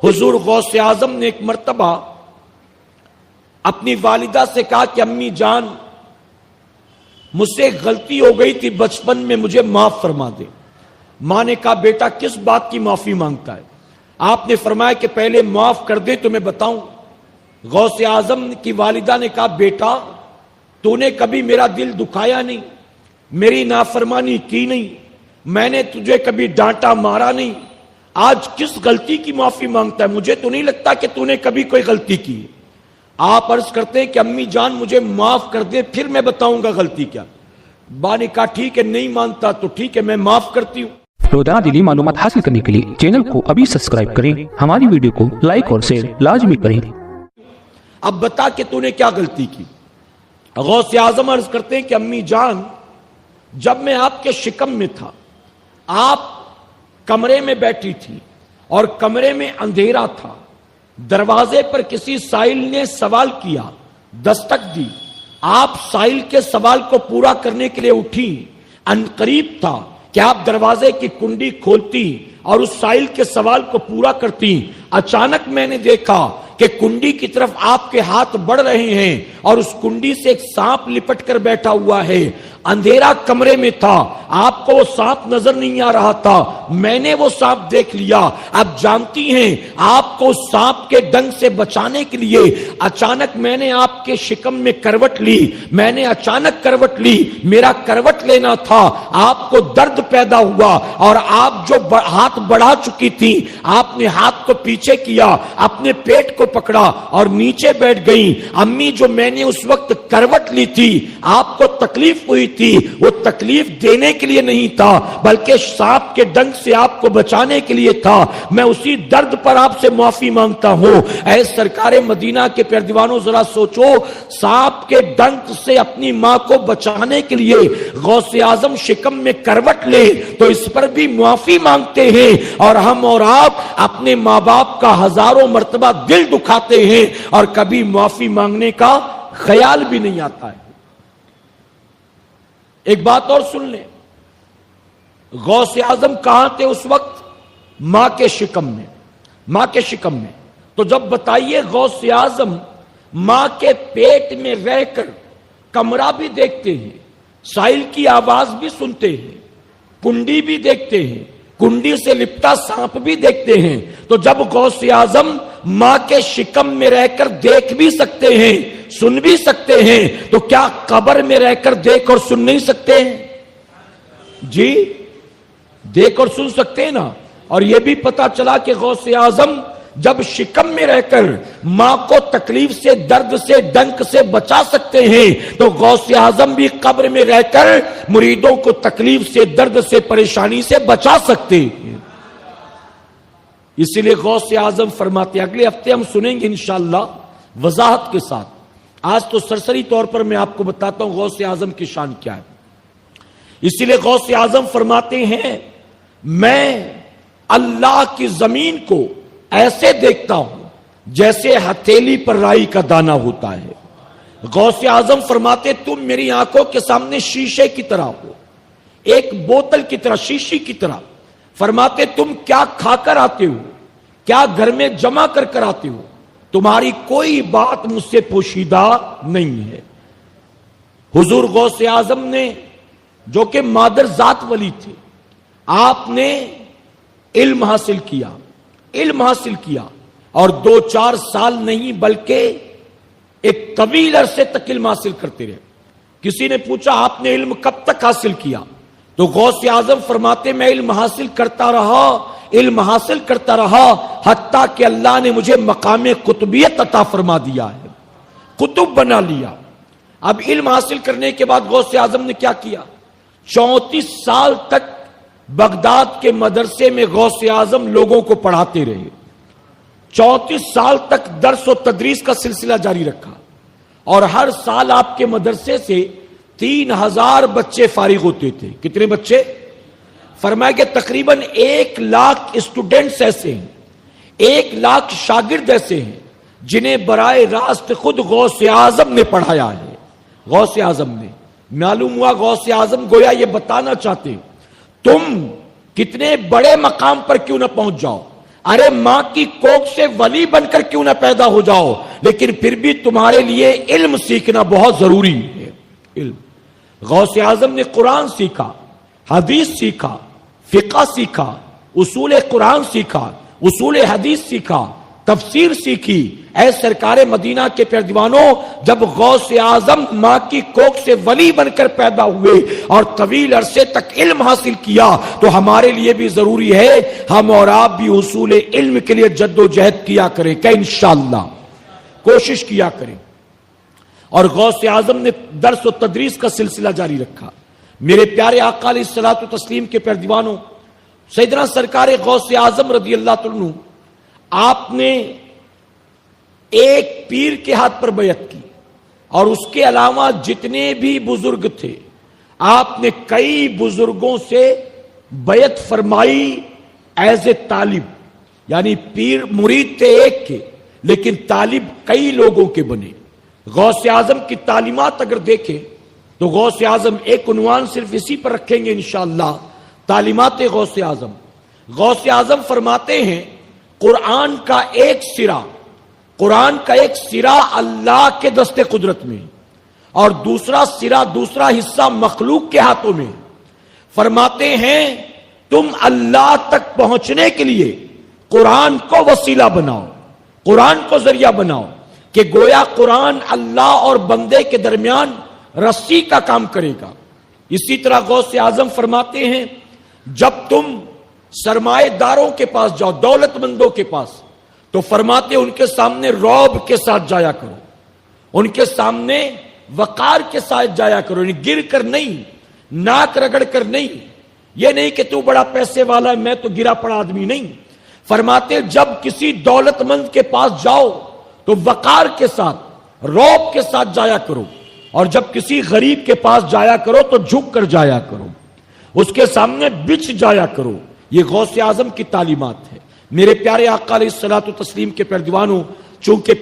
حضور غوث اعظم نے ایک مرتبہ اپنی والدہ سے کہا کہ امی جان مجھ سے ایک غلطی ہو گئی تھی بچپن میں، مجھے معاف فرما دے۔ ماں نے کہا بیٹا کس بات کی معافی مانگتا ہے؟ آپ نے فرمایا کہ پہلے معاف کر دے تو میں بتاؤں۔ غوث اعظم کی والدہ نے کہا بیٹا تو نے کبھی میرا دل دکھایا نہیں، میری نافرمانی کی نہیں، میں نے تجھے کبھی ڈانٹا مارا نہیں، آج کس غلطی کی معافی مانگتا ہے؟ مجھے تو نہیں لگتا کہ تو نے کبھی کوئی غلطی کی۔ آپ عرض کرتے ہیں کہ امی جان مجھے معاف کر دے پھر میں بتاؤں گا غلطی کیا۔ باپ نے کہا ٹھیک ہے، نہیں مانتا تو ٹھیک ہے میں معاف کرتی ہوں۔ روزانہ دینی معلومات حاصل کرنے کے لیے چینل کو ابھی سبسکرائب کریں، ہماری ویڈیو کو لائک اور شیئر لازمی کریں۔ اب بتا کہ تو نے کیا غلطی کی۔ غوث اعظم عرض کرتے ہیں کہ امی جان جب میں آپ کے شکم میں تھا، آپ کمرے میں بیٹھی تھی اور کمرے میں اندھیرا تھا، دروازے پر کسی سائل نے سوال کیا، دستک دی، آپ سائل کے سوال کو پورا کرنے کے لیے اٹھی، ان قریب تھا کہ آپ دروازے کی کنڈی کھولتی اور اس سائل کے سوال کو پورا کرتی۔ اچانک میں نے دیکھا کہ کنڈی کی طرف آپ کے ہاتھ بڑھ رہے ہیں اور اس کنڈی سے ایک سانپ لپٹ کر بیٹھا ہوا ہے۔ اندھیرا کمرے میں تھا، آپ کو وہ سانپ نظر نہیں آ رہا تھا، میں نے وہ سانپ دیکھ لیا۔ اب جانتی ہیں آپ کو سانپ کے ڈنگ سے بچانے کے لیے اچانک میں نے آپ کے شکم میں کروٹ لی، میں نے اچانک کروٹ لی، میرا کروٹ لینا تھا، آپ کو درد پیدا ہوا اور آپ جو ہاتھ بڑھا چکی تھی، آپ نے ہاتھ کو پیچھے کیا، اپنے پیٹ کو پکڑا اور نیچے بیٹھ گئی۔ امی جو میں نے اس وقت کروٹ لی تھی، آپ کو تکلیف ہوئی تھی، وہ تکلیف دینے کے لیے نہیں تھا بلکہ سانپ کے ڈنگ سے آپ کو بچانے کے لیے تھا۔ میں اسی درد پر آپ سے معافی مانگتا ہوں۔ اے سرکار مدینہ کے پیارے دیوانوں ذرا سوچو، سانپ کے ڈنگ سے اپنی ماں کو بچانے کے لیے غوث اعظم شکم میں کروٹ لے تو اس پر بھی معافی مانگتے ہیں، اور ہم اور آپ اپنے ماں باپ کا ہزاروں مرتبہ دل دکھاتے ہیں اور کبھی معافی مانگنے کا خیال بھی نہیں آتا ہے۔ ایک بات اور سن لیں، غوث اعظم کہاں تھے اس وقت؟ ماں کے شکم میں، ماں کے شکم میں۔ تو جب بتائیے غوث اعظم ماں کے پیٹ میں رہ کر کمرہ بھی دیکھتے ہیں، سائل کی آواز بھی سنتے ہیں، کنڈی بھی دیکھتے ہیں، کنڈی سے لپٹا سانپ بھی دیکھتے ہیں، تو جب غوث اعظم ماں کے شکم میں رہ کر دیکھ بھی سکتے ہیں، سن بھی سکتے ہیں، تو کیا قبر میں رہ کر دیکھ اور سن نہیں سکتے ہیں؟ جی دیکھ اور سن سکتے ہیں نا۔ اور یہ بھی پتا چلا کہ غوث اعظم جب شکم میں رہ کر ماں کو تکلیف سے، درد سے، ڈنک سے بچا سکتے ہیں تو غوث اعظم بھی قبر میں رہ کر مریدوں کو تکلیف سے، درد سے، پریشانی سے بچا سکتے ہیں۔ اسی لیے غوث اعظم فرماتے ہیں، اگلے ہفتے ہم سنیں گے انشاءاللہ وضاحت کے ساتھ، آج تو سرسری طور پر میں آپ کو بتاتا ہوں غوث اعظم کی شان کیا ہے۔ اسی لیے غوث اعظم فرماتے ہیں میں اللہ کی زمین کو ایسے دیکھتا ہوں جیسے ہتھیلی پر رائی کا دانہ ہوتا ہے۔ غوث اعظم فرماتے تم میری آنکھوں کے سامنے شیشے کی طرح ہو، ایک بوتل کی طرح، شیشی کی طرح۔ فرماتے تم کیا کھا کر آتے ہو، کیا گھر میں جمع کر کر آتے ہو، تمہاری کوئی بات مجھ سے پوشیدہ نہیں ہے۔ حضور غوث اعظم نے جو کہ مادر ذات ولی تھے، آپ نے علم حاصل کیا، علم حاصل کیا، اور 2-4 سال نہیں بلکہ ایک طویل عرصے تک علم حاصل کرتے رہے۔ کسی نے پوچھا آپ نے علم کب تک حاصل کیا؟ تو غوث اعظم فرماتے میں علم حاصل کرتا رہا، علم حاصل کرتا رہا، حتیٰ کہ اللہ نے مجھے مقام قطبیت عطا فرما دیا ہے، قطب بنا لیا۔ اب علم حاصل کرنے کے بعد غوث اعظم نے کیا کیا؟ 34 سال تک بغداد کے مدرسے میں غوث اعظم لوگوں کو پڑھاتے رہے، 34 سال تک درس و تدریس کا سلسلہ جاری رکھا، اور ہر سال آپ کے مدرسے سے 3000 بچے فارغ ہوتے تھے۔ کتنے بچے؟ فرمایا کہ تقریباً 1 لاکھ اسٹوڈنٹس ایسے ہیں، 1 لاکھ شاگرد ایسے ہیں جنہیں براہ راست خود غوث اعظم نے پڑھایا ہے۔ غوث اعظم نے، معلوم ہوا غوث اعظم گویا یہ بتانا چاہتے تم کتنے بڑے مقام پر کیوں نہ پہنچ جاؤ، ارے ماں کی کوکھ سے ولی بن کر کیوں نہ پیدا ہو جاؤ، لیکن پھر بھی تمہارے لیے علم سیکھنا بہت ضروری ہے۔ علم، غوث اعظم نے قرآن سیکھا، حدیث سیکھا، فقہ سیکھا، اصول قرآن سیکھا، اصول حدیث سیکھا، تفسیر سیکھی۔ اے سرکار مدینہ کے پیروانوں، جب غوث اعظم ماں کی کوکھ سے ولی بن کر پیدا ہوئے اور طویل عرصے تک علم حاصل کیا، تو ہمارے لیے بھی ضروری ہے ہم اور آپ بھی اصول علم کے لیے جد و جہد کیا کریں، کہ انشاءاللہ کوشش کیا کریں۔ اور غوث اعظم نے درس و تدریس کا سلسلہ جاری رکھا۔ میرے پیارے آقا علیہ الصلوۃ والتسلیم کے پیروانوں، سیدنا سرکار غوث اعظم رضی اللہ عنہ، آپ نے ایک پیر کے ہاتھ پر بیعت کی، اور اس کے علاوہ جتنے بھی بزرگ تھے آپ نے کئی بزرگوں سے بیعت فرمائی ایز اے طالب، یعنی پیر مرید تھے ایک کے، لیکن طالب کئی لوگوں کے بنے۔ غوث اعظم کی تعلیمات اگر دیکھیں تو غوث اعظم ایک عنوان صرف اسی پر رکھیں گے انشاءاللہ، تعلیمات غوث اعظم۔ غوث اعظم فرماتے ہیں قرآن کا ایک سرا اللہ کے دست قدرت میں، اور دوسرا حصہ مخلوق کے ہاتھوں میں۔ فرماتے ہیں تم اللہ تک پہنچنے کے لیے قرآن کو وسیلہ بناؤ، قرآن کو ذریعہ بناؤ، کہ گویا قرآن اللہ اور بندے کے درمیان رسی کا کام کرے گا۔ اسی طرح غوث اعظم فرماتے ہیں جب تم سرمایہ داروں کے پاس جاؤ، دولت مندوں کے پاس، تو فرماتے ان کے سامنے رعب کے ساتھ جایا کرو، ان کے سامنے وقار کے ساتھ جایا کرو، گر کر نہیں، ناک رگڑ کر نہیں، یہ نہیں کہ تو بڑا پیسے والا ہے میں تو گرا پڑا آدمی نہیں۔ فرماتے جب کسی دولت مند کے پاس جاؤ تو وقار کے ساتھ، رعب کے ساتھ جایا کرو، اور جب کسی غریب کے پاس جایا کرو تو جھک کر جایا کرو، اس کے سامنے بچ جایا کرو۔ یہ غوث اعظم کی تعلیمات ہے۔ میرے پیارے آقا علیہ الصلوۃ والتسلیم کے پیروانوں، چونکہ